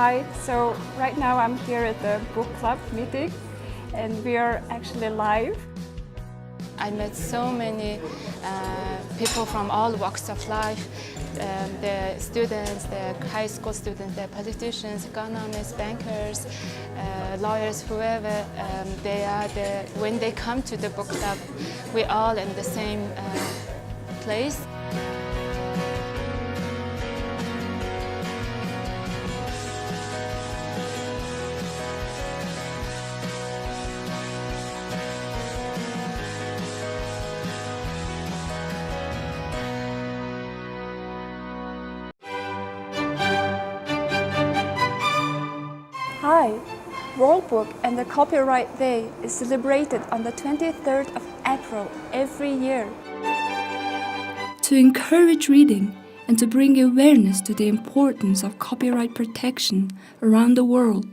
Hi, so right now I'm here at the book club meeting and we are actually live. I met so many people from all walks of life, the students, the high school students, the politicians, economists, bankers, lawyers, whoever they are. When they come to the book club, we're all in the same place. Hi! World Book and the Copyright Day is celebrated on the 23rd of April every year. To encourage reading and to bring awareness to the importance of copyright protection around the world.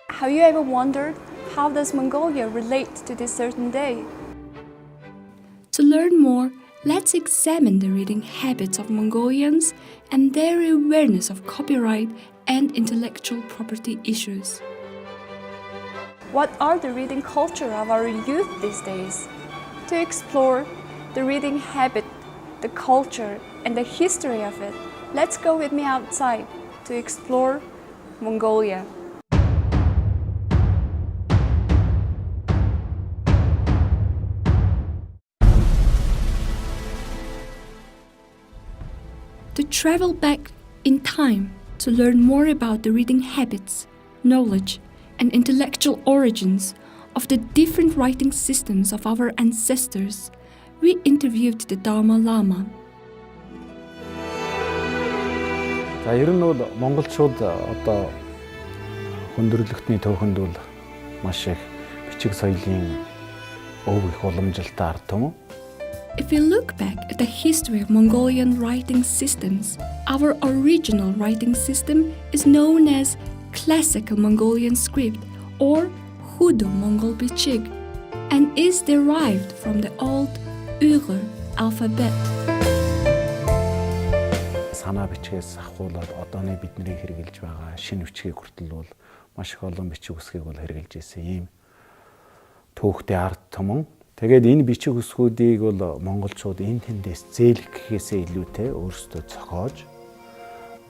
Have you ever wondered how does Mongolia relate to this certain day? To learn more, let's examine the reading habits of Mongolians and their awareness of copyright and intellectual property issues. What are the reading culture of our youth these days? To explore the reading habit, the culture, and the history of it, let's go with me outside to explore Mongolia. To travel back in time to learn more about the reading habits, knowledge, and intellectual origins of the different writing systems of our ancestors, we interviewed the Dalai Lama. За ер нь бол монголчууд одоо хүндрэлтний төвхөнд бол маш их бичиг соёлын өв их уламжилтай ард түмэн. If we look back at the history of Mongolian writing systems, our original writing system is known as Classical Mongolian script or Hudo Mongol Bichig and is derived from the old Uyghur alphabet. Санаа бичгээс ахуулаад одооны бидний хэрэгжилж байгаа шинэ бичгийг хүртэл бол маш их олон бичиг үсгийг бол хэрэгжилж ирсэн ийм түүхтэй ард түмэн. Тэгээд энэ бичиг үсгүүдийг бол монголчууд энэ тэндээс зээлэх гэхээсээ илүүтэй өөрсдөө зохиож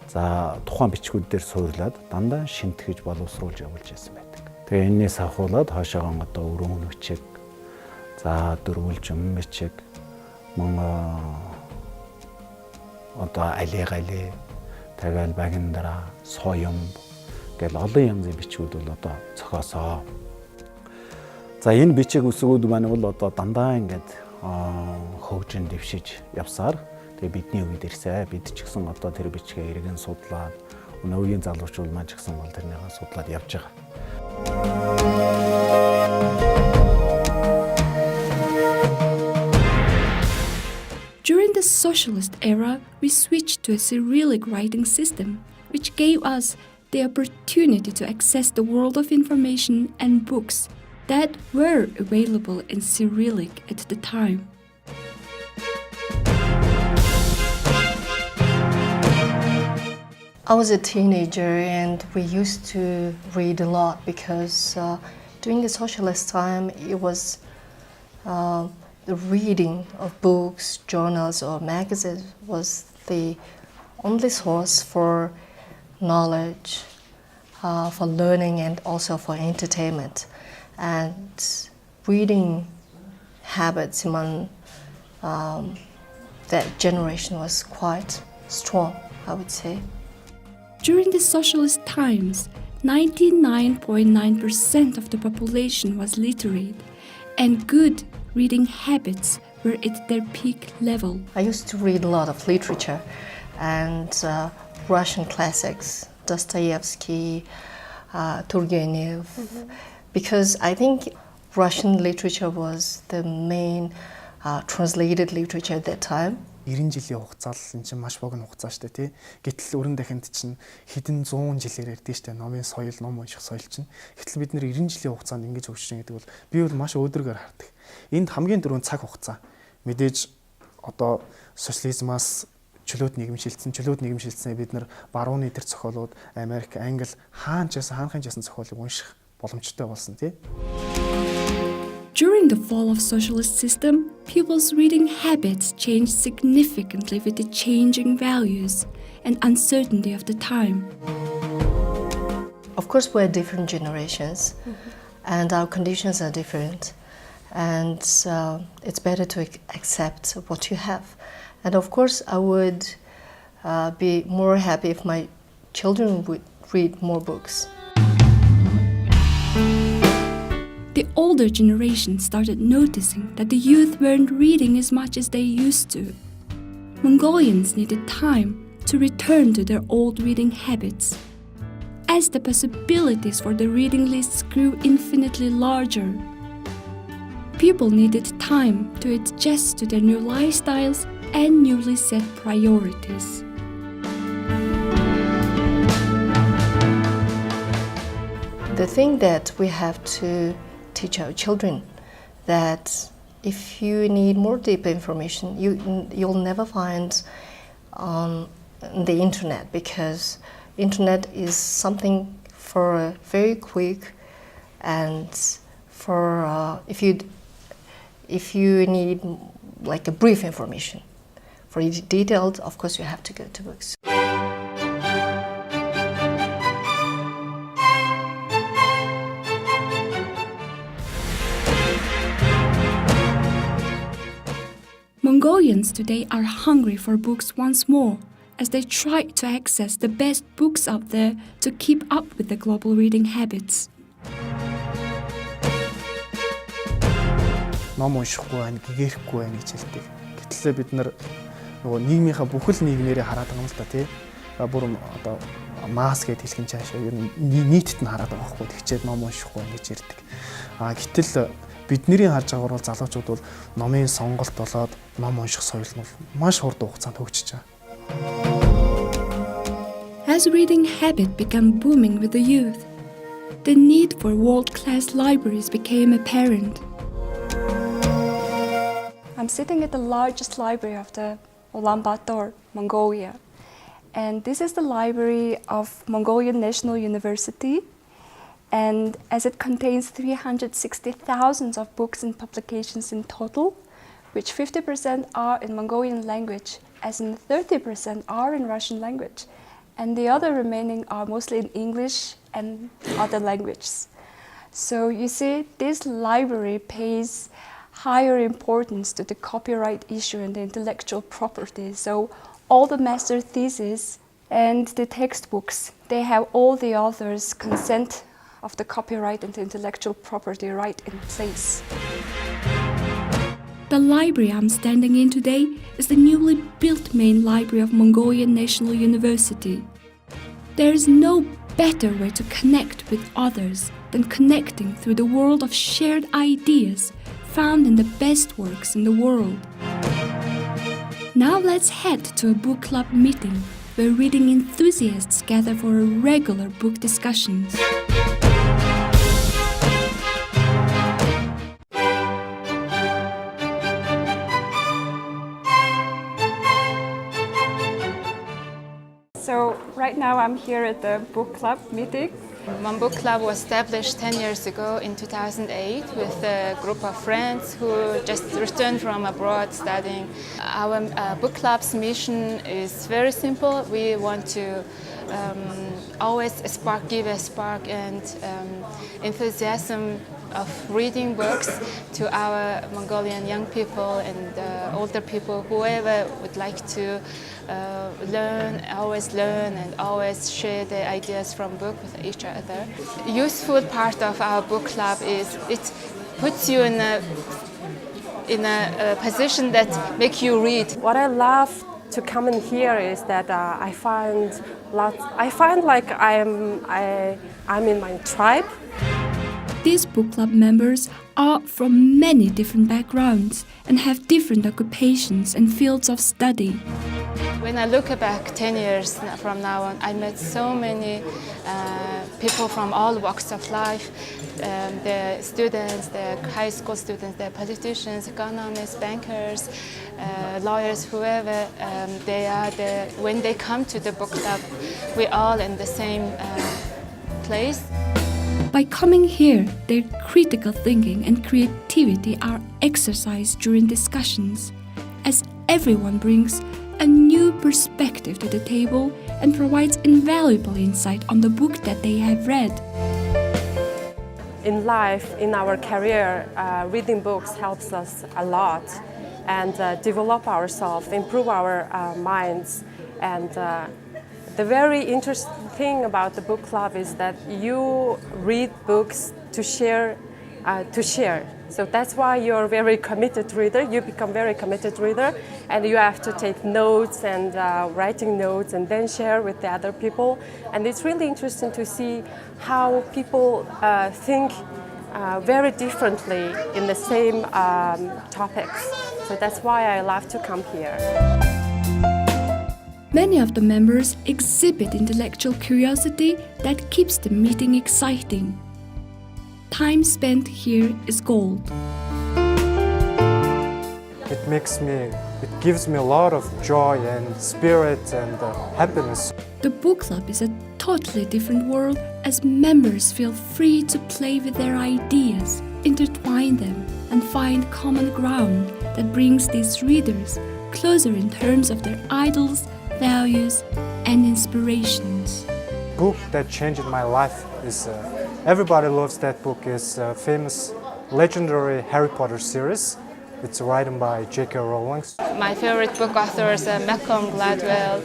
за тухайн бичгүүд дээр суурлаад дандаа шинтгэж боловсруулж явуулж байсан байдаг. Тэгээ энээс ахуулаад хоошоогоо одоо өрөөн бичиг за дөрвөлжин бичиг одоо алигале тэгэл багиндара соём гэл олон янзын бичгүүд бол одоо зохиосоо. За энэ бичиг үсгүүд маань бол одоо дандаа ингээд хөгжин дэвшиж явсаар тэгээ бидний үед ирсэ бид ч гэсэн одоо тэр бичгээ эргэн судлаад өнөөгийн залуучууд маань ч гэсэн бол тэрнийг судлаад явж байгаа. During the socialist era, we switched to a Cyrillic writing system, which gave us the opportunity to access the world of information and books that were available in Cyrillic at the time. I was a teenager and we used to read a lot because during the socialist time it was the reading of books, journals or magazines was the only source for knowledge, for learning and also for entertainment. And reading habits among that generation was quite strong, I would say. During the socialist times, 99.9% of the population was literate, and good reading habits were at their peak level. I used to read a lot of literature and Russian classics, Dostoevsky, Turgenev, because I think Russian literature was the main translated literature at that time. 90 жилийн хугацаа л энэ чинь маш богино хугацаа шүү дээ тий. Гэтэл өрн дахинд чинь хэдэн 100 жилээр ярьдээ шүү дээ. Номын соёл, ном унших соёл чинь. Гэтэл бид нэр 90 жилийн хугацаанд ингэж хөгжиж байгаа гэдэг бол би бол маш өөдрөөр хардаг. Энд хамгийн дөрөв цаг хугацаа. Мэдээж одоо социализмаас чөлөөт нийгэмшилцснээ бид нар барууны тэр зохиолууд Америк, Англи хаанхын жасан зохиолыг унших боломжтой болсон тий. During the fall of socialist system, people's reading habits changed significantly with the changing values and uncertainty of the time. Of course, we're different generations, and our conditions are different, and it's better to accept what you have. And of course, I would be more happy if my children would read more books. The older generation started noticing that the youth weren't reading as much as they used to. Mongolians needed time to return to their old reading habits. As the possibilities for the reading lists grew infinitely larger, people needed time to adjust to their new lifestyles and newly set priorities. The thing that we have to teach our children that if you need more deep information, you'll never find on the internet, because internet is something for very quick, and for if you need like a brief information. For detailed, of course, you have to go to books. Mongolians today are hungry for books once more, as they try to access the best books out there to keep up with the global reading habits. Ном уншихгүй байна, гэгэрхгүй байна гэж хэлдэг. Гэтэл бид нар нөгөө нийгмийнхаа бүхэл нийгмээрээ хараад байгаа юм л да тий. Бүр одоо масс гэж хэлхэн цаашаа ер нь нийтэд нь хараад байгаа байхгүй. Тэгчээд ном уншихгүй байна гэж ярьдаг. Гэтэл бидний харж байгаагаар бол залуучууд бол номын сонголт болоод ном унших соёл нь маш хурдан хугацаанд хөгжиж байгаа. As reading habit began booming with the youth, the need for world-class libraries became apparent. I'm sitting at the largest library of the Ulaanbaatar, Mongolia. And this is the library of Mongolian National University. And as it contains 360,000 of books and publications in total, which 50% are in Mongolian language, as in 30% are in Russian language. And the other remaining are mostly in English and other languages. So you see, this library pays higher importance to the copyright issue and the intellectual property. So all the master theses and the textbooks, they have all the authors' consent of the copyright and the intellectual property right in place. The library I'm standing in today is the newly built main library of Mongolian National University. There is no better way to connect with others than connecting through the world of shared ideas found in the best works in the world. Now let's head to a book club meeting where reading enthusiasts gather for a regular book discussions. So right now I'm here at the book club meeting. Mon Book Club was established 10 years ago in 2008 with a group of friends who just returned from abroad studying. Our book club's mission is very simple. We want to always give a spark and enthusiasm of reading books to our Mongolian young people and older people, whoever would like to always learn and always share their ideas from book with each other. Useful part of our book club is it puts you in a position that make you read. What I love to come in here is that I find like I'm in my tribe. These book club members are from many different backgrounds and have different occupations and fields of study. When I look back 10 years from now on, I met so many people from all walks of life, the students, the high school students, the politicians, economists, bankers, lawyers, whoever they are. When they come to the book club, we're all in the same place. By coming here, their critical thinking and creativity are exercised during discussions, as everyone brings a new perspective to the table and provides invaluable insight on the book that they have read. In life, in our career, reading books helps us a lot and develop ourselves, improve our minds. And the very interesting thing about the book club is that you read books to share. So that's why you're a very committed reader. You become very committed reader, and you have to take notes and writing notes and then share with the other people. And it's really interesting to see how people think very differently in the same topics. So that's why I love to come here. Many of the members exhibit intellectual curiosity that keeps the meeting exciting. Time spent here is gold. It gives me a lot of joy and spirit and happiness. The book club is a totally different world as members feel free to play with their ideas, intertwine them, and find common ground that brings these readers closer in terms of their idols, values, and inspirations. Book that changed my life is everybody loves that book. It's a famous, legendary Harry Potter series. It's written by J.K. Rowling. My favorite book author is Malcolm Gladwell.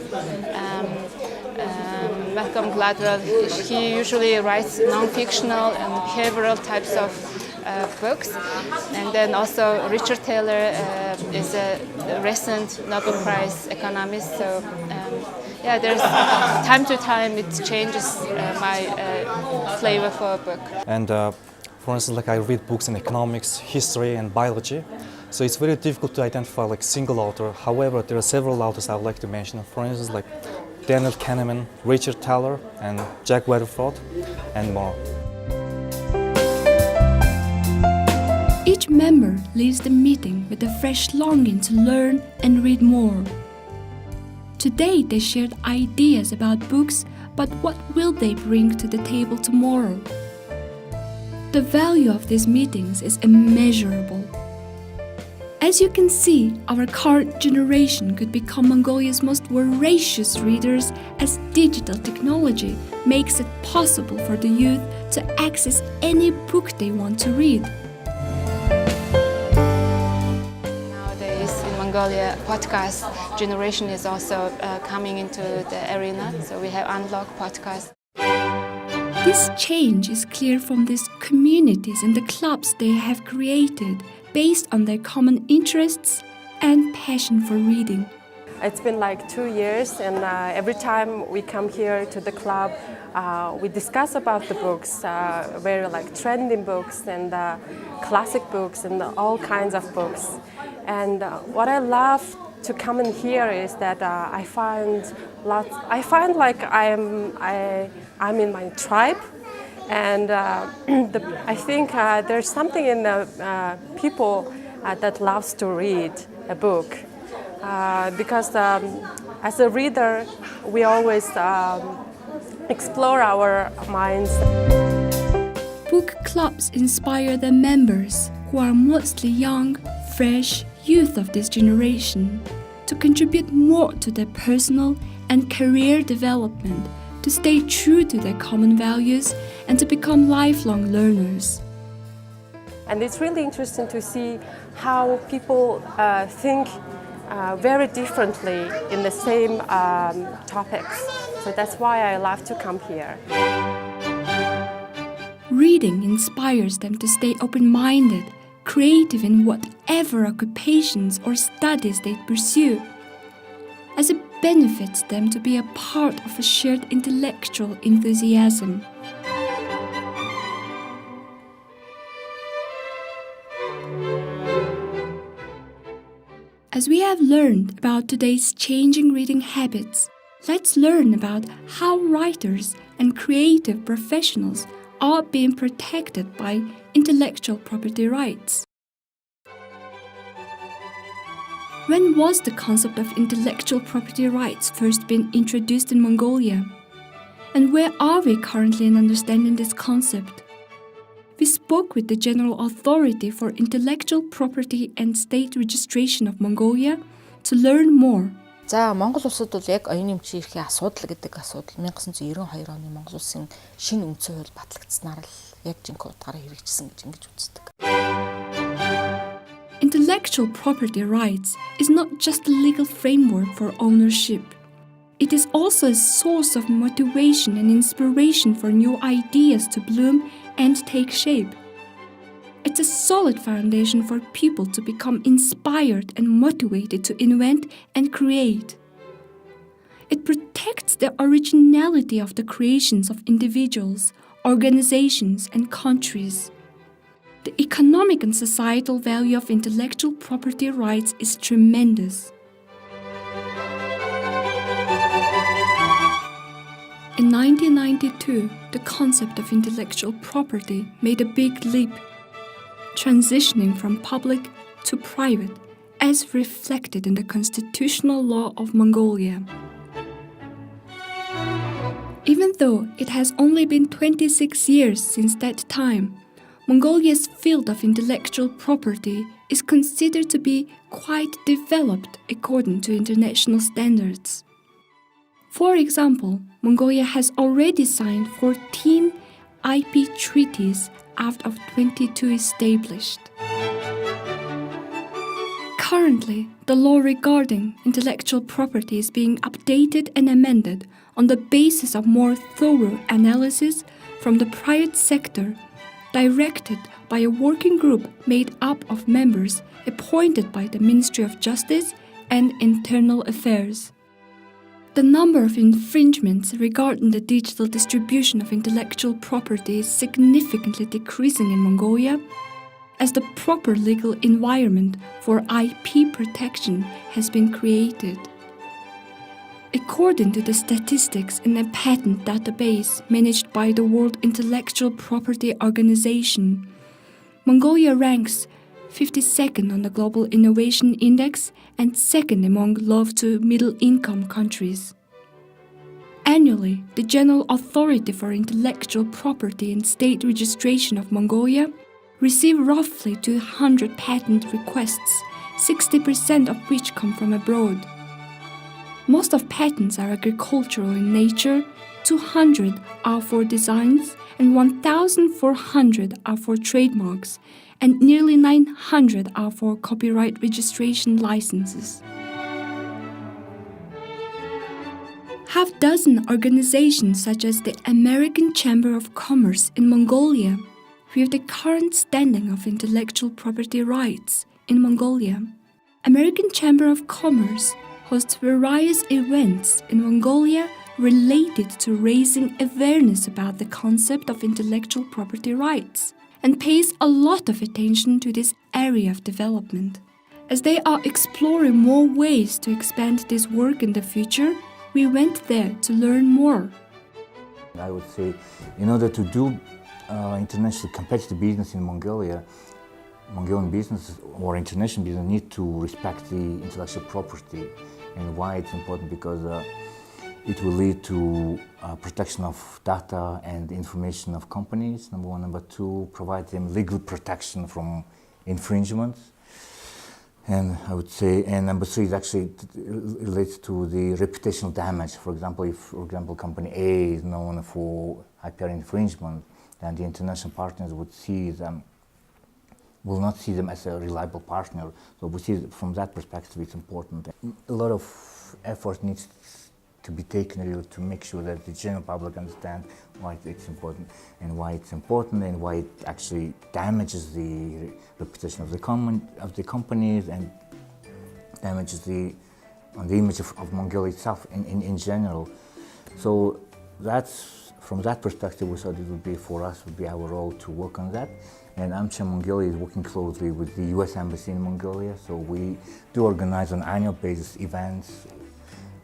Malcolm Gladwell, he usually writes non-fictional and behavioral types of books. And then also Richard Taylor is a recent Nobel Prize economist. So yeah, there's time to time it changes my flavor for a book. And for instance, like I read books in economics, history, and biology. So it's very difficult to identify like single author. However, there are several authors I would like to mention. For instance, like Daniel Kahneman, Richard Taylor, and Jack Weatherford, and more. Each member leaves the meeting with a fresh longing to learn and read more. Today they shared ideas about books, but what will they bring to the table tomorrow? The value of these meetings is immeasurable. As you can see, our current generation could become Mongolia's most voracious readers as digital technology makes it possible for the youth to access any book they want to read. Nowadays in Mongolia, podcast generation is also coming into the arena, so we have unlock podcast. This change is clear from these communities and the clubs they have created based on their common interests and passion for reading. It's been like 2 years, and every time we come here to the club, we discuss about the books, very like trending books and classic books and all kinds of books. And what I love to come in here is that I find like I'm in my tribe. And I think there's something in the people that loves to read a book. Because as a reader, we always explore our minds. Book clubs inspire their members, who are mostly young, fresh youth of this generation, to contribute more to their personal and career development, to stay true to their common values, and to become lifelong learners. And it's really interesting to see how people think very differently in the same topics. So that's why I love to come here. Reading inspires them to stay open-minded, creative in whatever occupations or studies they pursue, as it benefits them to be a part of a shared intellectual enthusiasm. As we have learned about today's changing reading habits, let's learn about how writers and creative professionals are being protected by intellectual property rights. When was the concept of intellectual property rights first been introduced in Mongolia? And where are we currently in understanding this concept? We spoke with the General Authority for Intellectual Property and State Registration of Mongolia to learn more. За Монгол улсад бол яг оюуны эмчийн эрхийн асуудал гэдэг асуудал 1992 оны Монгол улсын шинэ үндсэн хууль батлагдсанаар л яг жинхэнэ утгаараа хэрэгжсэн гэж ингэж үздэг. Intellectual property rights is not just a legal framework for ownership. It is also a source of motivation and inspiration for new ideas to bloom and take shape. It's a solid foundation for people to become inspired and motivated to invent and create. It protects the originality of the creations of individuals, organizations, and countries. The economic and societal value of intellectual property rights is tremendous. In 1992, the concept of intellectual property made a big leap, transitioning from public to private, as reflected in the constitutional law of Mongolia. Even though it has only been 26 years since that time, Mongolia's field of intellectual property is considered to be quite developed according to international standards. For example, Mongolia has already signed 14 IP treaties out of 22 established. Currently, the law regarding intellectual property is being updated and amended on the basis of more thorough analysis from the private sector, directed by a working group made up of members appointed by the Ministry of Justice and Internal Affairs. The number of infringements regarding the digital distribution of intellectual property is significantly decreasing in Mongolia, as the proper legal environment for IP protection has been created. According to the statistics in a patent database managed by the World Intellectual Property Organization, Mongolia ranks 52nd on the Global Innovation Index and second among low to middle-income countries. Annually, the General Authority for Intellectual Property and State Registration of Mongolia receive roughly 200 patent requests, 60% of which come from abroad. Most of patents are agricultural in nature, 200 are for designs, and 1,400 are for trademarks, and nearly 900 are for copyright registration licenses. Half-dozen organizations such as the American Chamber of Commerce in Mongolia view the current standing of intellectual property rights in Mongolia. American Chamber of Commerce hosts various events in Mongolia related to raising awareness about the concept of intellectual property rights, and pays a lot of attention to this area of development. As they are exploring more ways to expand this work in the future, we went there to learn more. I would say, in order to do international competitive business in Mongolia, Mongolian business or international business need to respect the intellectual property. And why it's important? Because it will lead to protection of data and information of companies, number one. Number two, provide them legal protection from infringements. And I would say, and number three is actually relates to the reputational damage. For example, if, for example, company A is known for IPR infringement, then the international partners will not see them as a reliable partner. So we see from that perspective it's important. A lot of effort needs to be taken really to make sure that the general public understand why it's important and why it actually damages the reputation of the companies and damages the image of Mongolia itself in general. So that's from that perspective we thought it would be for us would be our role to work on that And AmCham Mongolia is working closely with the US Embassy in Mongolia, so we do organize on an annual basis events,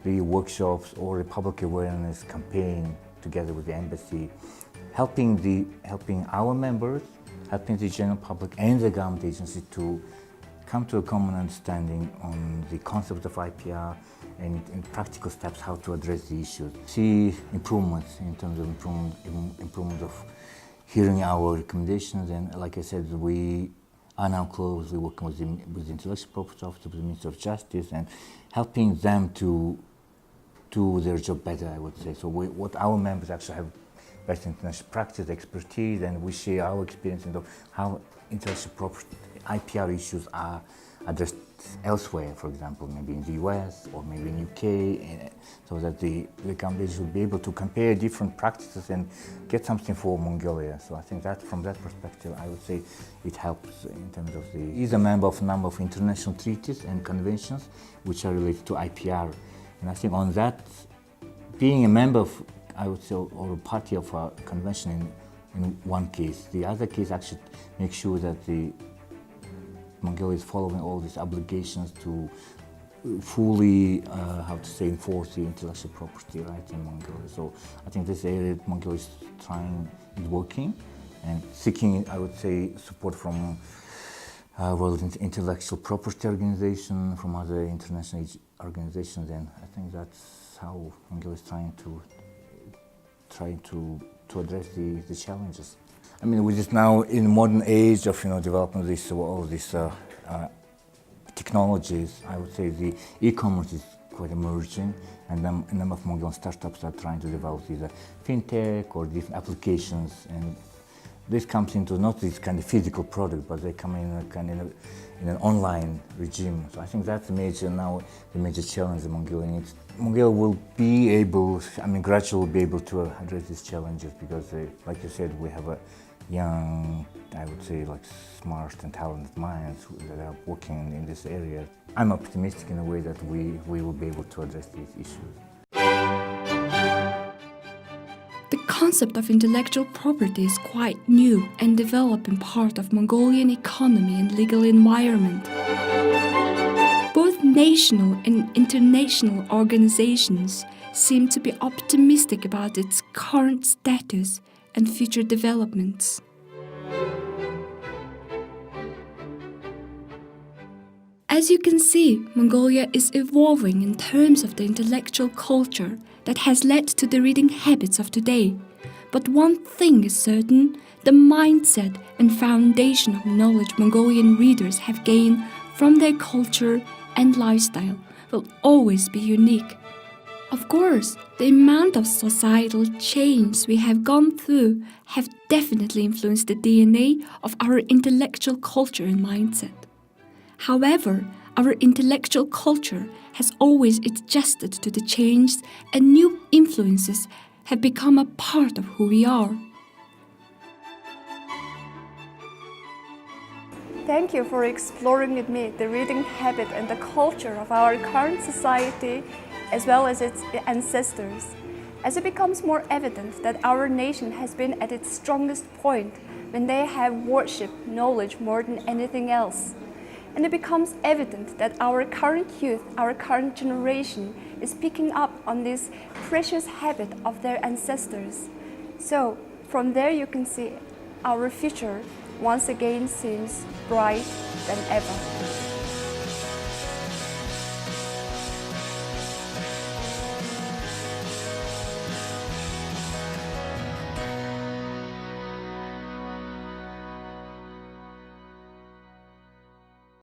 the workshops or the public awareness campaign together with the embassy, helping our members, helping the general public and the government agency to come to a common understanding on the concept of IPR and in practical steps how to address the issues. See improvements in terms of improvement of hearing our recommendations, and like I said, we are now closely working with the Intellectual Property Office, with the Minister of Justice, and helping them to do their job better, I would say. So what our members actually have best international practice, expertise, and we share our experience of how intellectual property IPR issues are addressed elsewhere, for example, maybe in the US or maybe in UK, so that the companies will be able to compare different practices and get something for Mongolia. So I think that from that perspective, I would say it helps in terms of he's a member of a number of international treaties and conventions which are related to IPR. And I think on that, being a member of, I would say, or a party of a convention in one case, the other case actually makes sure that the Mongolia is following all these obligations to fully, enforce the intellectual property rights in Mongolia. So I think this area Mongolia is working and seeking, I would say, support from World Intellectual Property Organization, from other international organizations, and I think that's how Mongolia is trying to address the challenges. I mean, we're just now in the modern age of developing all these technologies. I would say the e-commerce is quite emerging, and a number of Mongolian startups are trying to develop either fintech or different applications. And this comes into not this kind of physical product, but they come in in an online regime. So I think that's the major challenge the Mongolia needs. Mongolia will be able, gradually will be able to address these challenges because, like you said, we have a young, I would say, like smart and talented minds that are working in this area. I'm optimistic in a way that we will be able to address these issues. The concept of intellectual property is quite new and developing part of Mongolian economy and legal environment. Both national and international organizations seem to be optimistic about its current status and future developments. As you can see, Mongolia is evolving in terms of the intellectual culture that has led to the reading habits of today. But one thing is certain, the mindset and foundation of knowledge Mongolian readers have gained from their culture and lifestyle will always be unique. Of course, the amount of societal change we have gone through have definitely influenced the DNA of our intellectual culture and mindset. However, our intellectual culture has always adjusted to the changes, and new influences have become a part of who we are. Thank you for exploring with me the reading habit and the culture of our current society as well as its ancestors. As it becomes more evident that our nation has been at its strongest point when they have worshipped knowledge more than anything else. And it becomes evident that our current youth, our current generation, is picking up on this precious habit of their ancestors. So, from there you can see our future once again seems bright than ever.